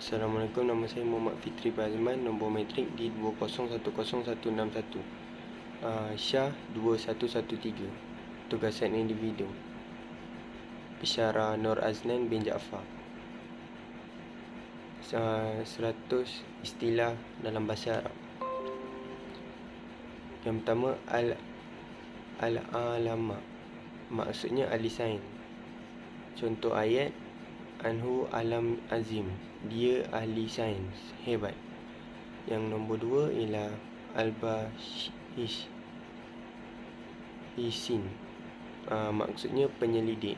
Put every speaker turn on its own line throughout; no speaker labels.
Assalamualaikum, nama saya Muhammad Fitri Bazman, nombor matrik di 2010161. Syah 2113. Tugasan individu. Bisyara Nur Azlan bin Jaafar. 100 istilah dalam bahasa Arab. Yang pertama, al-alama, maksudnya ahli sains. Contoh ayat, Anhu alam azim, dia ahli sains hebat. Yang nombor 2 ialah al-bashisin, maksudnya penyelidik.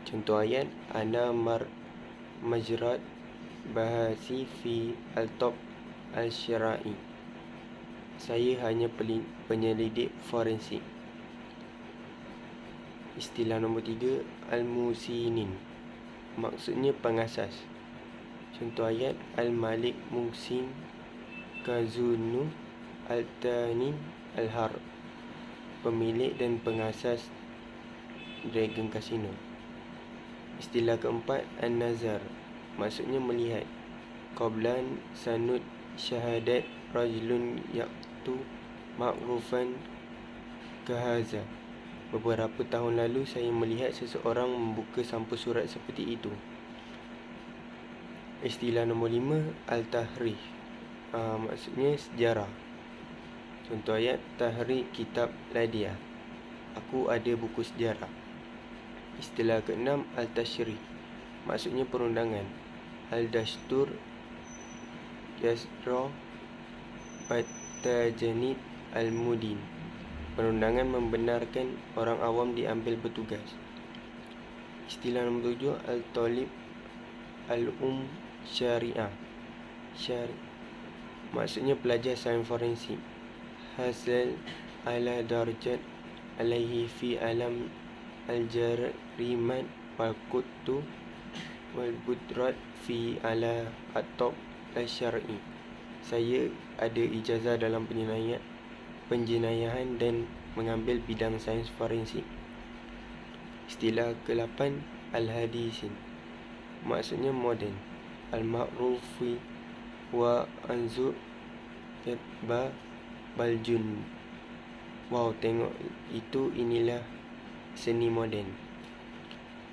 Contoh ayat, ana majrat bahasi fi al-top al-syara'i, saya hanya penyelidik forensik. Istilah nombor 3, al-musinin, maksudnya pengasas. Contoh ayat, al-malik muhsin kazunu al-tanin al-har, pemilik dan pengasas Dragon Casino. Istilah keempat, an-nazar, maksudnya melihat. Qablan sanud syahadat rajulun yaktu ma'rufan kahaza, beberapa tahun lalu saya melihat seseorang membuka sampul surat seperti itu. Istilah nombor 5, al-tahrih, maksudnya sejarah. Contoh ayat, tahrih kitab ladia, aku ada buku sejarah. Istilah ke-6, al-tashrih, maksudnya perundangan. Al-dastur yasra batajanid al-mudin, perundangan membenarkan orang awam diambil bertugas. Istilah nombor 7, al-talib syariah, maksudnya pelajar sains forensik. Hasal ala darjat alaihi fi alam al-jarimat wal kutu wal budrat fi ala at-top al-syar'i, saya ada ijazah dalam penjenayahan dan mengambil bidang sains forensik. Istilah ke-8, al-hadisin, maksudnya moden. Al-ma'rufi wa anzur katba baljun, wow, tengok itu, inilah seni moden.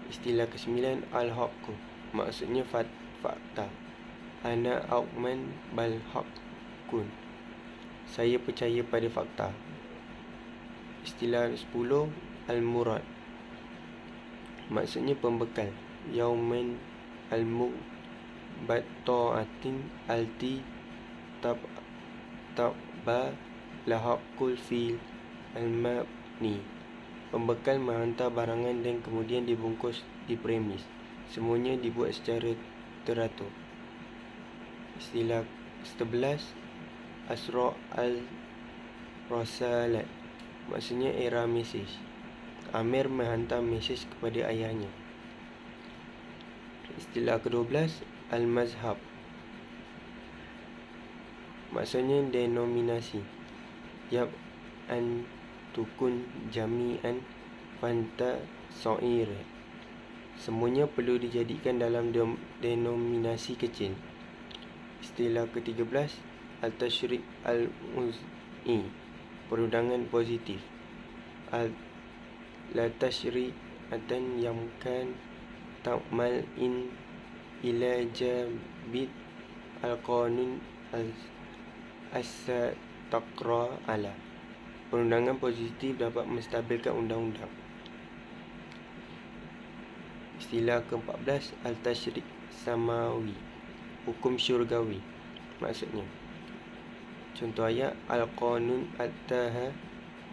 Istilah ke-9, al-haqqu, maksudnya fakta. Ana auman bal haqqun, saya percaya pada fakta. Istilah 10, al-murad, maksudnya pembekal. Yauman al-mubatta'atin alti tabba lahaqul fil al-mabni, pembekal menghantar barangan dan kemudian dibungkus di premis, semuanya dibuat secara teratur. Istilah 11, asra al-rasalat, maksudnya era mesej. Amir menghantar mesej kepada ayahnya. Istilah ke-12, al-mazhab, maksudnya denominasi. Yab an tukun jami'an fanta so'ir, semuanya perlu dijadikan dalam denominasi kecil. Istilah ke-13, al-tashrik al-uz'i, perundangan positif. La tashri atan yamkan ta'mal in ila jabit al-qanun as-taqra ala, perundangan positif dapat menstabilkan undang-undang. Istilah ke-14, al-tashrik samawi, hukum syurgawi, maksudnya. Contoh ayat, al-qanun at-taha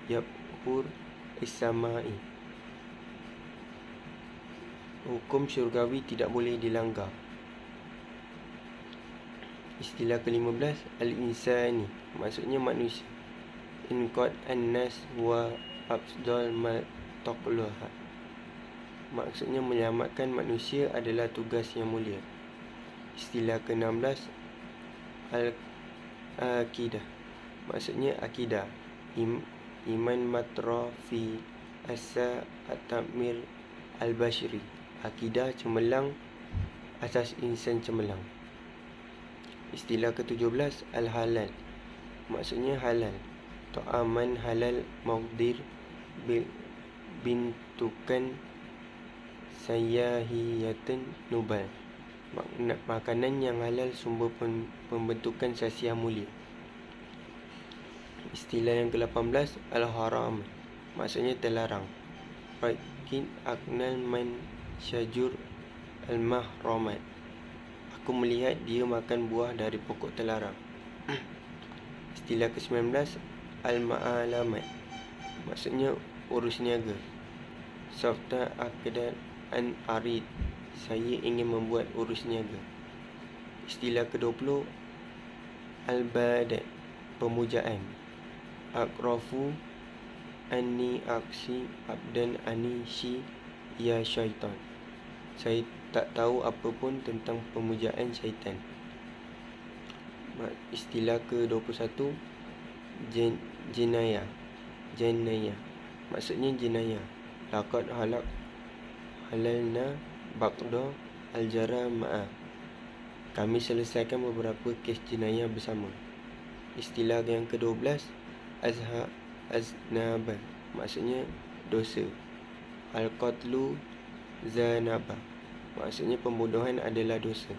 yabhur is-samai, hukum syurgawi tidak boleh dilanggar. Istilah ke-15, al-insani, maksudnya manusia. Inqad an-nas wa afdal ma taqluha, maksudnya menyelamatkan manusia adalah tugas yang mulia. Istilah ke-16, al-aqidah, maksudnya akidah. Iman matra fi asa at-tamir al-bashri, akidah cemerlang asas insan cemerlang. Istilah ke-17, al-halal. Maksudnya halal. Ta'aman halal maqdir bintukan sayahiyatan nubal. Makanan yang halal sumber pembentukan sasiah mulia. Istilah yang ke-18, al-haram. Maksudnya terlarang. Rakin aknal man syajur al-mahramat. Aku melihat dia makan buah dari pokok terlarang. Istilah ke-19, al-ma'alamat. Maksudnya urus niaga. Safta akdan an arid. Saya ingin membuat urus niaga. Istilah ke-20, al-badat. Pemujaan. Akrafu anni aksi abdan ani si ya syaitan. Saya tak tahu apa pun tentang pemujaan syaitan. Istilah ke-21, jenayah. Maksudnya jenayah. Laqad halalna baqda al-jara ma'a. Kami selesaikan beberapa kes jenayah bersama. Istilah yang ke-12, aznaba. Maksudnya dosa. Al-qatlu zanaba. Maksudnya pembunuhan adalah dosa.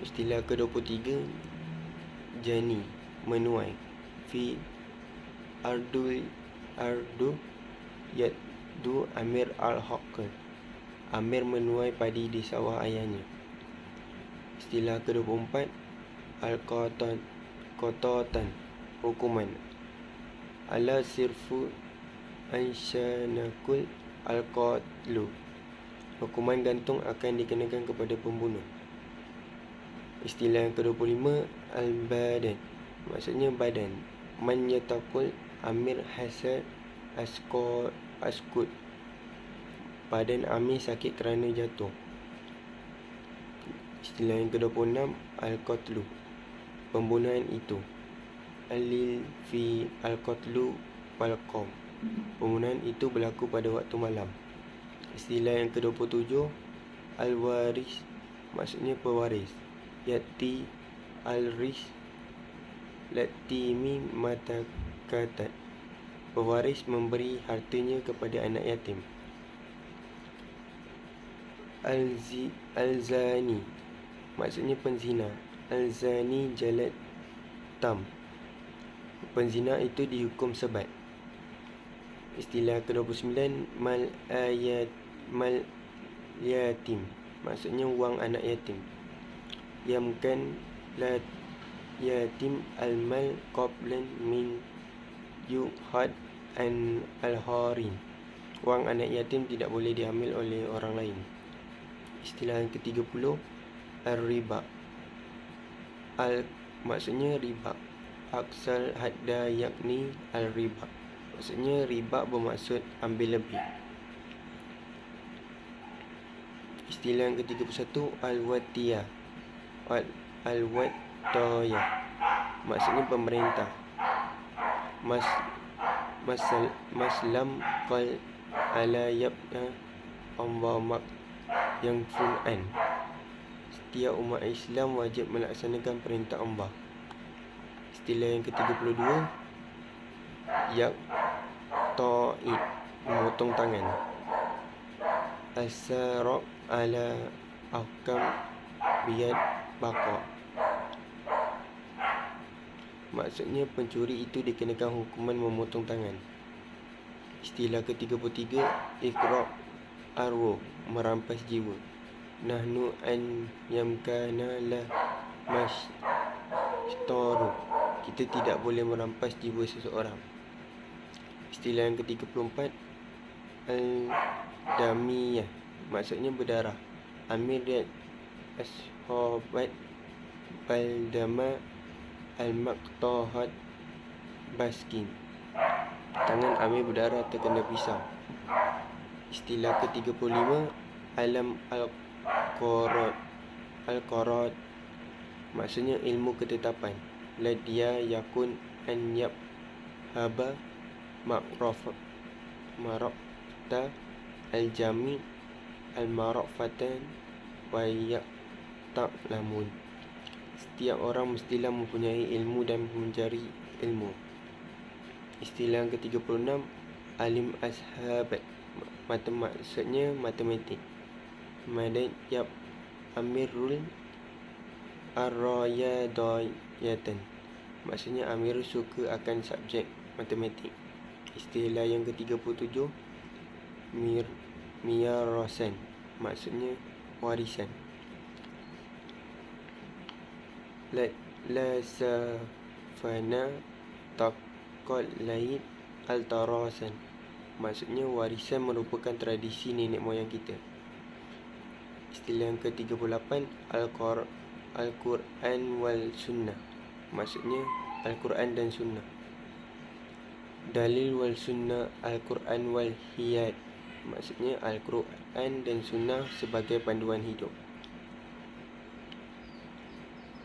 Istilah ke-23, jani. Menuai. Fi ardu yaddu amir al-haqq. Amir menuai padi di sawah ayahnya. Istilah ke-24, al-qatatan. Hukuman. Ala sirfu ansyanakul al-qatlu. Hukuman gantung akan dikenakan kepada pembunuh. Istilah yang ke-25, al-badan. Maksudnya badan. Man yatakul amir hasad askut. Badan amir sakit kerana jatuh. Istilah yang ke-26, al-qatlu. Pembunuhan itu. Alil fi al-qatlu wal-qam. Pembunuhan itu berlaku pada waktu malam. Istilah yang ke-27, al-waris. Maksudnya pewaris. Yati al-ris latimi matakatat. Pewaris memberi hartanya kepada anak yatim. Al-zani. Maksudnya penzina. Al-zani jalad tam. Penzina itu dihukum sebat. Istilah ke-29, mal yatim. Maksudnya wang anak yatim. Yamkan la yatim al-mal qablan min yuhad an al-harin. Wang anak yatim tidak boleh diambil oleh orang lain. Istilah yang ke-30, al-riba. Maksudnya riba. Aksal hadda yakni al-riba. Maksudnya riba bermaksud ambil lebih. Istilah yang ke-31, al-watiyah. Al-watiyah. Maksudnya pemerintah. Maslam qal ala yabna ambamak yang fun'an. Setiap umat Islam wajib melaksanakan perintah Allah. Istilah yang ke-32, yak ta'id. Memotong tangan. Asarok ala ahkam biyad baqa. Maksudnya pencuri itu dikenakan hukuman memotong tangan. Istilah ke-33, iqra' arwa. Merampas jiwa. Nahnu an yamkana la mashtaru. Kita tidak boleh merampas jiwa seseorang. Istilah yang ke-34, al-damiyah. Maksudnya berdarah. Amir dan ashabat baldama al-maqtahat baskin. Tangan Amir berdarah terkena pisau. Istilah ke-35, alam al-qarat. Maksudnya ilmu ketetapan. Ladia yakun an haba marafta al-jami al-marafatan wa ya'lamun. Setiap orang mestilah mempunyai ilmu dan mencari ilmu. Istilah yang ke-36, alim ashabat. Maksudnya matematik. Madad yab amirul arrayadayatan. Maksudnya Amir suka akan subjek matematik. Istilah yang ke-37, miyarasan. Maksudnya warisan. La safana taqal laid altarasan. Maksudnya warisan merupakan tradisi nenek moyang kita. Istilah yang ke-38, Al-Quran wal Sunnah. Maksudnya Al-Quran dan Sunnah. Dalil wal Sunnah Al-Quran wal Hiyad. Maksudnya Al-Quran dan Sunnah sebagai panduan hidup.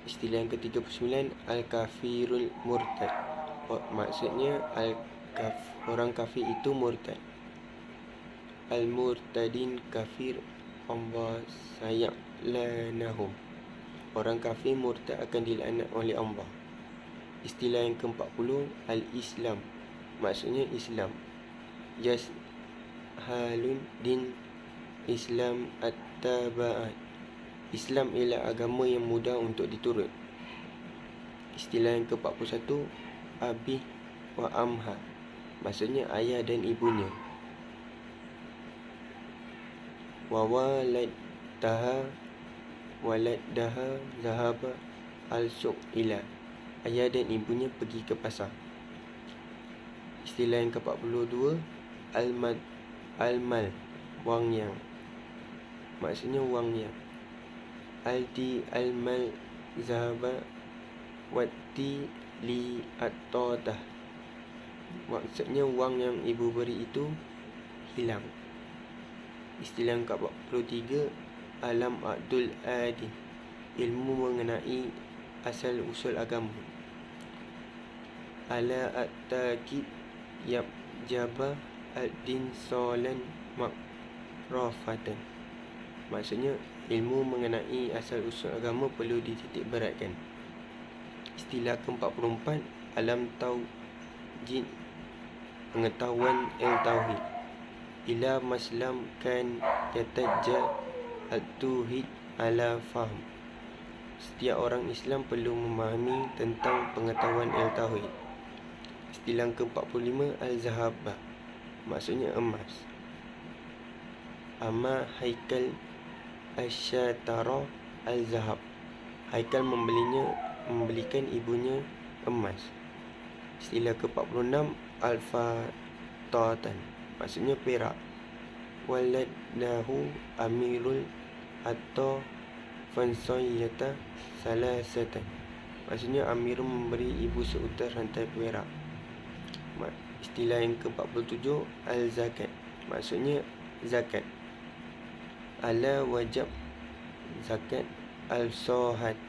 Istilah yang ke-39, Al-Kafirul Murtad. Maksudnya orang kafir itu murtad. Al-Murtadin kafir Allah sayaklanahum. Orang kafir murtad akan dilaknat oleh Allah. Istilah yang ke-40, Al-Islam. Maksudnya Islam. Halun din Islam at-taba'at. Islam ialah agama yang mudah untuk diturut. Istilah yang ke-41, Abi wa Amha. Maksudnya ayah dan ibunya. Wa waladdaha zahaba al-suq ila. Ayah dan ibunya pergi ke pasar. Istilah yang ke-42, Al-mal, wang yang. Maksudnya wang yang. Alti al-mal zahaba wati li at-tadah. Maksudnya wang yang ibu beri itu hilang. Istilah yang ke-43, Alam Abdul Adi. Ilmu mengenai asal usul agama. Ala at-takid yab jaba ad-din solan makrafatan. Maksudnya ilmu mengenai asal usul agama perlu dititik beratkan. Istilah ke-44, Alam Tauhid, pengetahuan al-tauhid. Ila maslam kan yatajja al-tauhid ala faham. Setiap orang Islam perlu memahami tentang pengetahuan al-tauhid. Istilah ke-45, al-zahabah. Maksudnya emas. Ama haikal asyatara al-zahab. Haikal membelikan ibunya emas. Istilah ke-46, al-fatatan. Maksudnya perak. Waladnahu amirul atau fansayyata salasatan. Maksudnya Amir memberi ibu seutas rantai perak. Istilah yang ke-47, al-zakat. Maksudnya zakat. Ala wajib zakat al-sohat.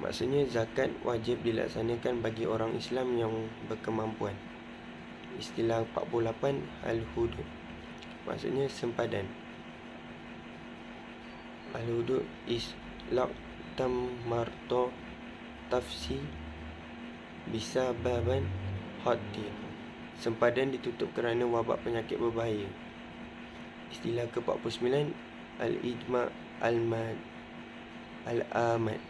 Maksudnya zakat wajib dilaksanakan bagi orang Islam yang berkemampuan. Istilah 48, al-hudud. Maksudnya sempadan. Al-hudud islaq tamarto tafsi bisa baban hati. Sempadan ditutup kerana wabak penyakit berbahaya. Istilah ke-49, al-ijma' al-amad.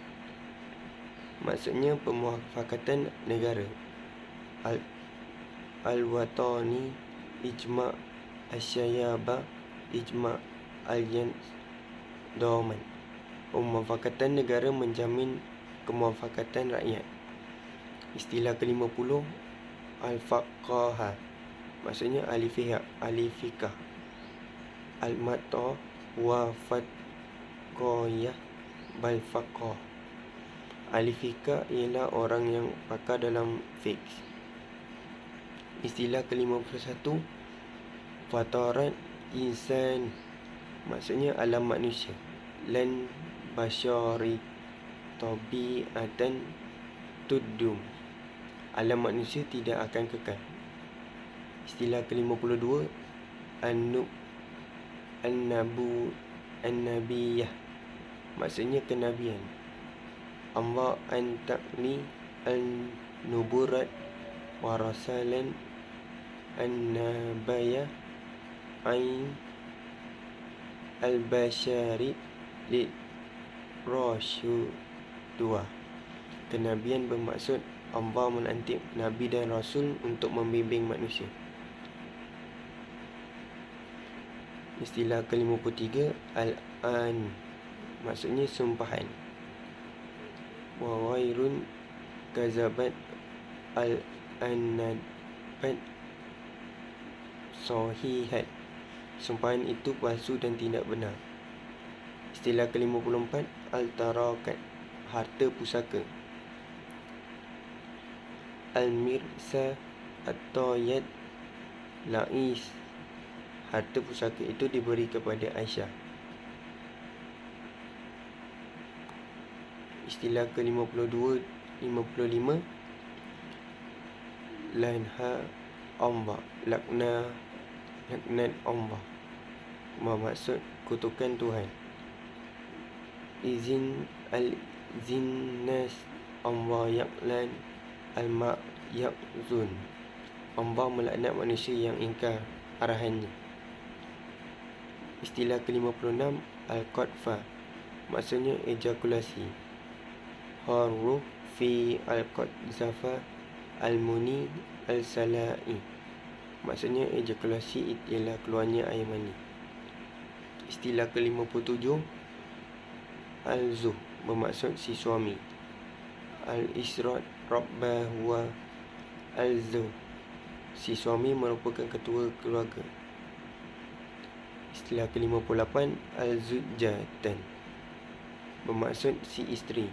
Maksudnya pemuafakatan negara. Al-watani ijma' asyayaba ijma' al-jans doman. Pemuafakatan negara menjamin kemuafakatan rakyat. Istilah ke-50, al-faqaha. Maksudnya alifikah. Al-mata wa fatqoyah bal-faqah. Ahli fikah ialah orang yang pakar dalam fiqh. Istilah ke-51, fatarat insan. Maksudnya alam manusia. Lan basyari tabi'atan tuddum. Alam manusia tidak akan kekal. Istilah ke-52, an-nabiyah. maksudnya kenabian. Allah antakni al-nuburat warasalan an-nabaya ain al-bashari li rasyudua. Kenabian bermaksud Allah melantik Nabi dan Rasul untuk membimbing manusia. Istilah ke-53 al-an, maksudnya sumpahan. Wa ghairun kazabat al-anabat sahihat, sumpahan itu palsu dan tidak benar. Istilah ke-54 al-tarakat, harta pusaka. Al-mirsa at-tayat la'is, harta pusaka itu diberi kepada Aisyah. Istilah ke-52, 55 lanha Allah, laknat Allah, bermaksud kutukan Tuhan. Izin al-zinnas Allah yaklan al-ma' yakzun, Allah melaknat manusia yang ingkar arahannya. Istilah ke-56 al-qadfa, maksudnya ejakulasi. Haruf fi al-qadzafa al-muni al-sala'i, maksudnya ejakulasi ialah keluarnya air mani. Istilah ke-57 al-zuh, bermaksud si suami. Al-israt rabbah wa al-zuh, si suami merupakan ketua keluarga. Istilah ke-58 al-zujjatan, bermaksud si isteri.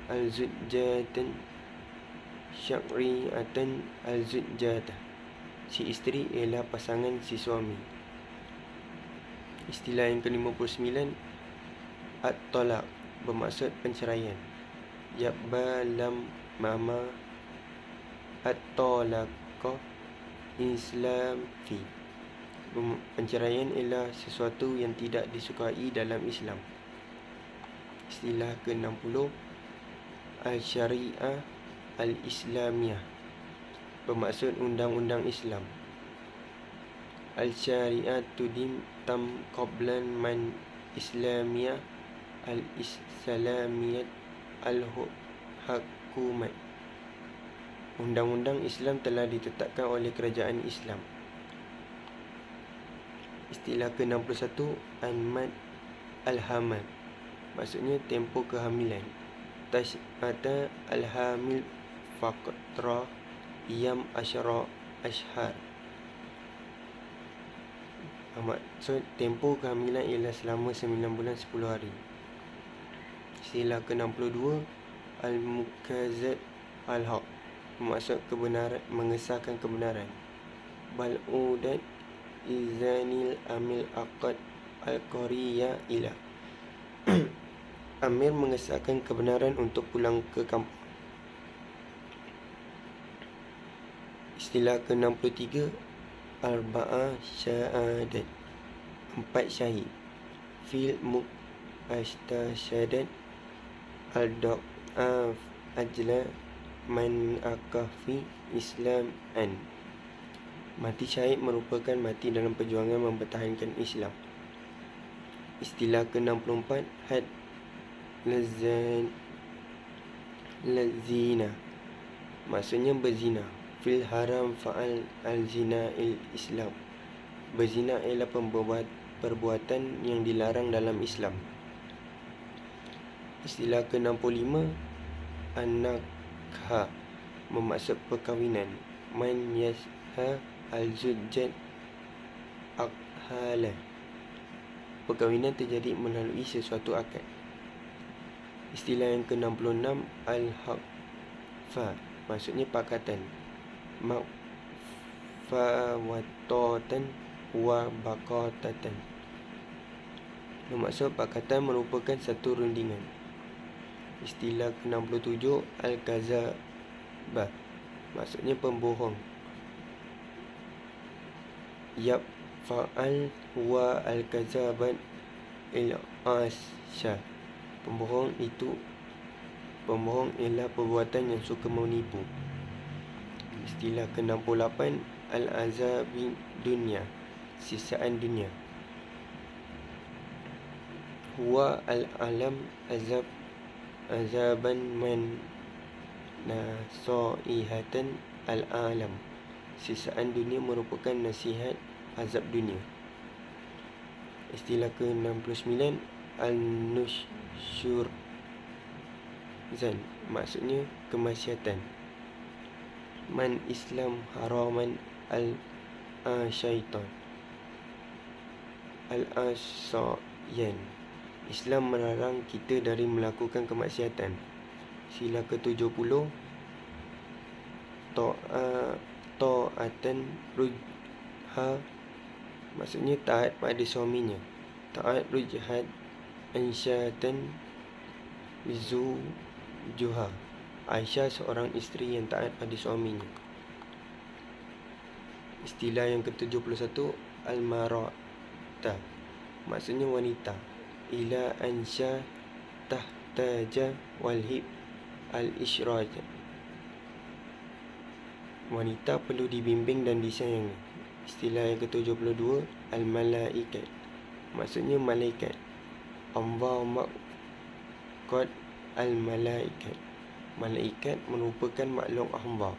Al-zujjatan syakri'atan al-zujjatah, si isteri ialah pasangan si suami. Istilah yang ke-59 at-talaq, bermaksud penceraian. Yabba lam mama at-talaqa islam fi, penceraian ialah sesuatu yang tidak disukai dalam Islam. Istilah ke-60 al-syariah al-islamiyah, bermaksud undang-undang Islam. Al-syariatu din tam qablan man islamiyah al-islamiyat al-hukumat, undang-undang Islam telah ditetapkan oleh kerajaan Islam. Istilah ke-61 anmat al-hamad, maksudnya tempoh kehamilan. Tash'ata al-hamil faqtra iyam asyara ashhar, maksud tempoh kehamilan ialah selama 9 bulan 10 hari. Istilah ke-62 al-mukazat al-haq, bermaksud kebenaran, mengesahkan kebenaran. Bal'udat izanil amil aqad al-qariya ila, Amir mengesahkan kebenaran untuk pulang ke kampung. Istilah ke-63 arba'ah syahadat, 4 syahid. Fil mu'astasyadat al-da'af ajla man akafi islam an, mati syahid merupakan mati dalam perjuangan mempertahankan Islam. Istilah ke-64 had lazina, maksudnya berzina. Fil haram fa'al al-zina il-islam, berzina ialah perbuatan yang dilarang dalam Islam. Istilah ke-65 an-nakha, bermaksud perkahwinan. Man yasha al-zujjat akhala, perkahwinan terjadi melalui sesuatu akad. Istilah yang ke-66 al-haqfa, maksudnya pakatan. Mafawatatan wa baqatatan, bermaksud pakatan merupakan satu rundingan. Istilah ke-67 al-kazabah, maksudnya pembohong. Yab fa'al wa al-kazabat il-asya, Pembohong ialah perbuatan yang suka menipu. Istilah ke-68 al-azabi dunya, sisaan dunia. Huwa al-alam azaban man nasaihatan al-alam. Sisaan dunia merupakan nasihat azab dunia. Istilah ke-69 al-nusyur zan, maksudnya kemaksiatan. Man Islam haraman al-syaitan al-asyan. Islam melarang kita dari melakukan kemaksiatan. Sila ke-70 ta'atan rujha, maksudnya taat pada suaminya. Ta'at rujhat ansyatan bizujuha. Aisyah seorang isteri yang taat pada suaminya. Istilah yang ke-71 al-marata, maksudnya wanita. Ila ansya tahtaja walhib al-ishraj. Wanita perlu dibimbing dan disayangi. Istilah yang ke-72 al-malaikat, maksudnya malaikat. Allah maqad al-malaikat, malaikat merupakan makhluk hamba.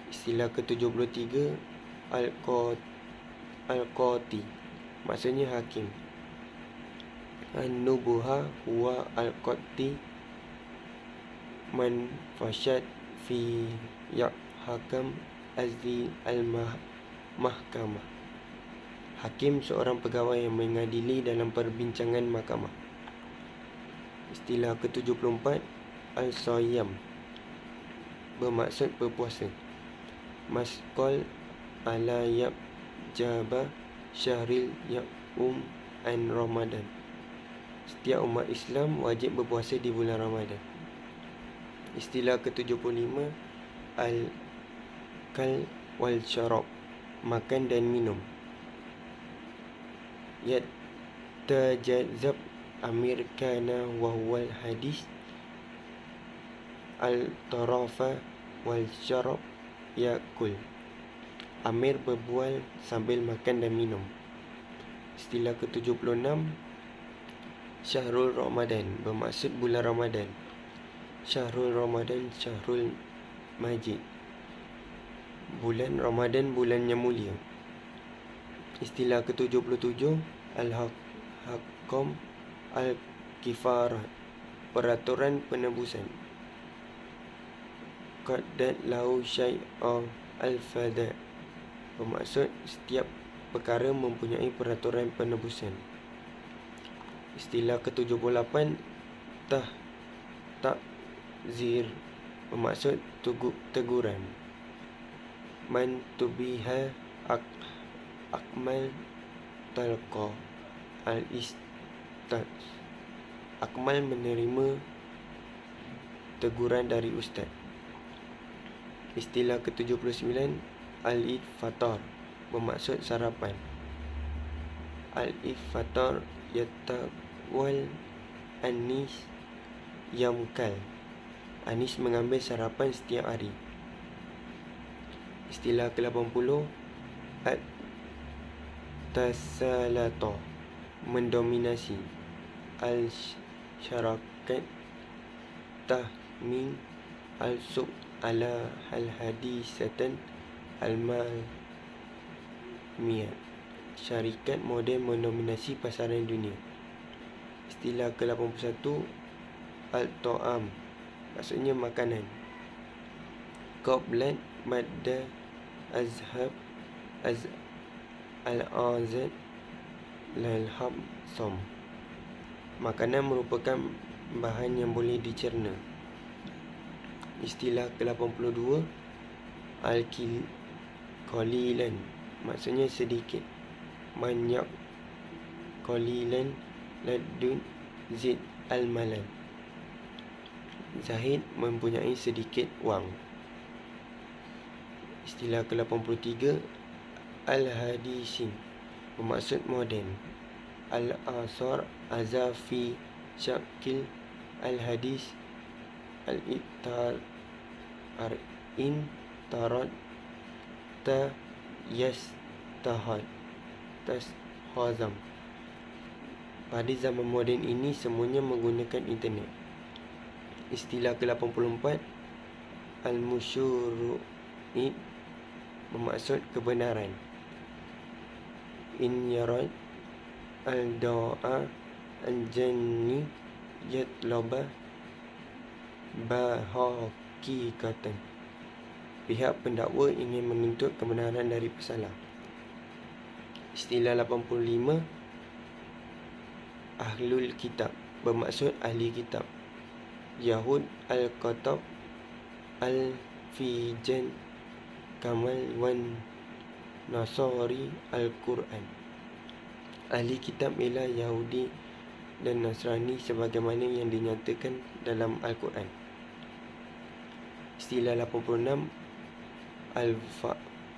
Istilah ke-73 al-qati, maksudnya hakim. An-nubuha huwa al-qati man fashad fi hakam azli al-mahkamah. Hakim seorang pegawai yang mengadili dalam perbincangan mahkamah. Istilah ke-74 al-sayyam, bermaksud berpuasa. Masqal ala jaba syahril an Ramadan. Setiap umat Islam wajib berpuasa di bulan Ramadan. Istilah ke-75 al-kal wal syarab, makan dan minum. Yatajazab amir kana wa huwal hadis al-tarafa wal syarab yakul. Amir berbual sambil makan dan minum. Istilah ke-76 Syahrul Ramadan, bermaksud bulan Ramadan. Syahrul Ramadan, Syahrul Majid. Bulan Ramadan, bulan yang mulia. Istilah ke-77 al-hakam al-kifarat, peraturan penebusan. Qaddat lahu syai'a al-fada, bermaksud setiap perkara mempunyai peraturan penebusan. Istilah ke-78 takzir, bermaksud teguran. Man tubiha akmal talqa al-istad. Akmal menerima teguran dari ustaz. Istilah ke-79 al-iftar, bermaksud sarapan. Al-iftar yatawal anis yamkal. Anis mengambil sarapan setiap hari. Istilah ke-80 at-tasalata, mendominasi. Al-syarakat tahmin al-sub ala al-hadisatan al-malmiyat. Syarikat moden mendominasi pasaran dunia. Istilah ke-81 al-ta'am, maksudnya makanan. Qablat madda azhab al-azad lalhab som. Makanan merupakan bahan yang boleh dicerna. Istilah ke-82 al-qalilan, maksudnya sedikit. Manyak qalilan ladun zid al-malan. Zahid mempunyai sedikit wang. Istilah ke-83 al-hadisin, bermaksud moden. Al-asar azafi syakil al-hadis al-ittar in tarad ta yastahad tashazam. Pada zaman moden ini semuanya menggunakan internet. Istilah ke-84 al-musyuru'id bermaksud kebenaran. In yarad al-da'a al-janni yatlaba bahakikatan. Pihak pendakwa ingin menuntut kebenaran dari pesalah. Istilah 85 ahlul kitab bermaksud ahli kitab. Yahud al-Qatab al-Fijan Kamal wan Nasari al-Quran. Ahli kitab ialah Yahudi dan Nasrani sebagaimana yang dinyatakan dalam Al-Quran. Istilah 86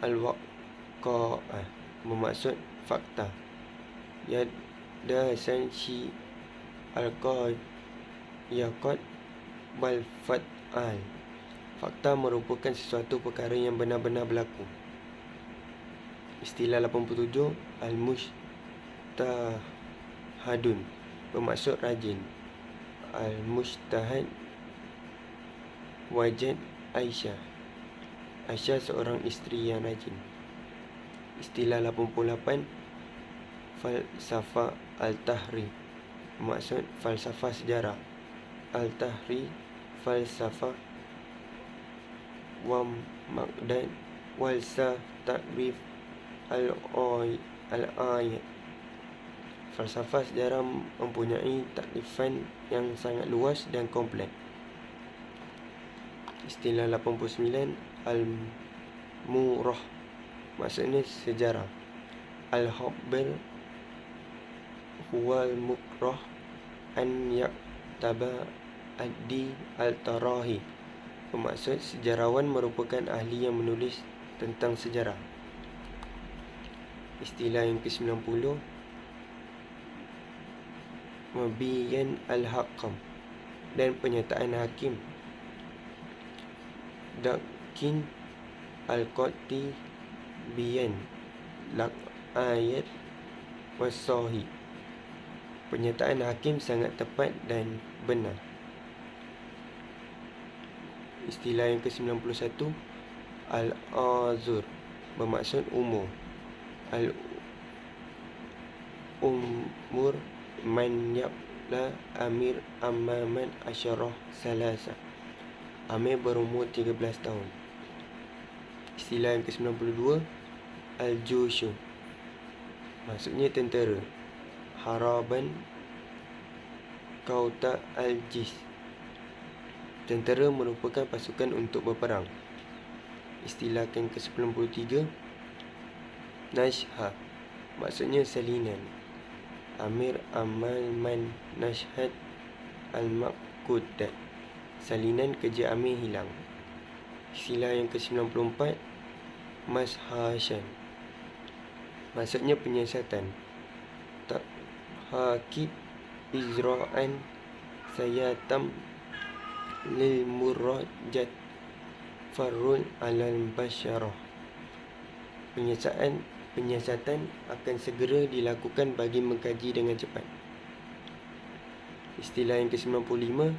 al-waqa'ah bermaksud fakta. Yadasan si al-qad wal fat'al. Fakta merupakan sesuatu perkara yang benar-benar berlaku. Istilah 87 al-mujtahadun bermaksud rajin. Al-mujtahad wajad Aisyah. Aisyah seorang isteri yang rajin. Istilah 88 falsafah al-tahri bermaksud falsafah sejarah. Al-tahri falsafah wa maqdad walsa takrif al-ayat. Falsafah sejarah mempunyai takrifan yang sangat luas dan kompleks. Istilah 89 al-murah maksudnya sejarah. Al-khabar huwal mukrah an yaktaba addi al-tarahi bermaksud sejarawan merupakan ahli yang menulis tentang sejarah. Istilah yang ke-90 mabiyan al-hakam dan penyataan hakim. Dakin al-qati biyan lak ayat wasahi. Penyataan hakim sangat tepat dan benar. Istilah yang ke-91 al-azur bermaksud umur. Al-umur man yaqla amir amaman asyarah salasa. Amir berumur 13 tahun. Istilah yang ke-92 al-jushu maksudnya tentera. Haraban kauta al-jis. Tentera merupakan pasukan untuk berperang. Istilah yang ke-93 nashha maksudnya salinan. Amir amal man nashhad al-maqqudat. Salinan kerja amir hilang. Istilah yang ke-94 mashashan maksudnya penyiasatan. Hakib izra'an sayatam lil murajat farul alal basyarah. Penyiasatan akan segera dilakukan bagi mengkaji dengan cepat. Istilah yang ke-95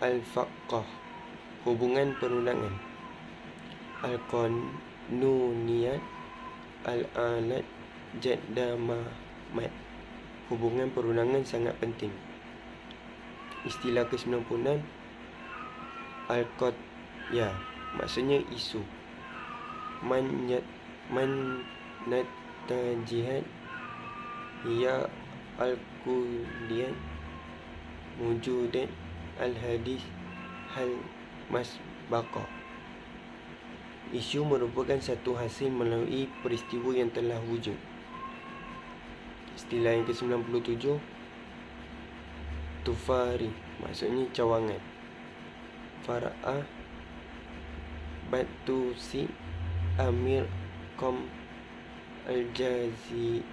al-faqah hubungan perundangan. Al-qanuniyat al-alat jadamamat hubungan perundangan sangat penting. Istilah ke-96 al-qadya maksudnya isu. Man natajihad ya al-kuliyan wujudat al-hadis hal masbaqa. Isu merupakan satu hasil melalui peristiwa yang telah wujud. Istilah yang ke-97 tufari maksudnya cawangan. Fara'ah Batusi Amir Qom Al-Jaziriyah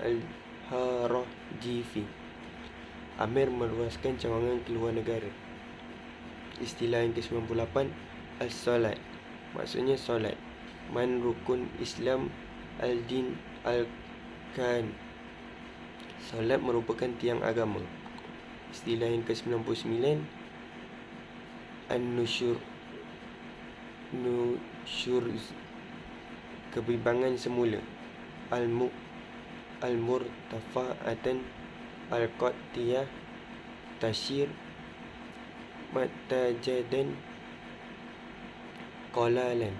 Al-Harajifi. Amir meluaskan cawangan ke luar negara. Istilah yang ke-98, As-Salat. Maksudnya solat. Man rukun Islam al-din al-kan. Solat merupakan tiang agama. Istilah yang ke-99, An-Nusyur. Kebimbangan semula. Al-Murtafa'atan. Al-Qattiyah. Tasyir. Matajadan. Qalalan.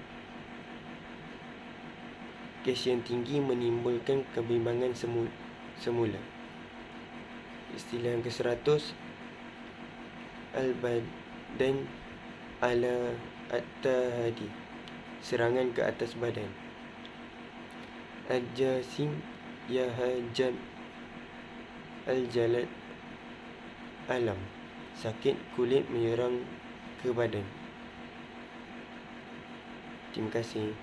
Kes yang tinggi menimbulkan kebimbangan semula. Istilah yang ke-100, Al-Badan ala at-tahadi. Serangan ke atas badan. Al-Jasim yahajam. Al-Jalad alam. Sakit kulit menyerang ke badan. Terima kasih.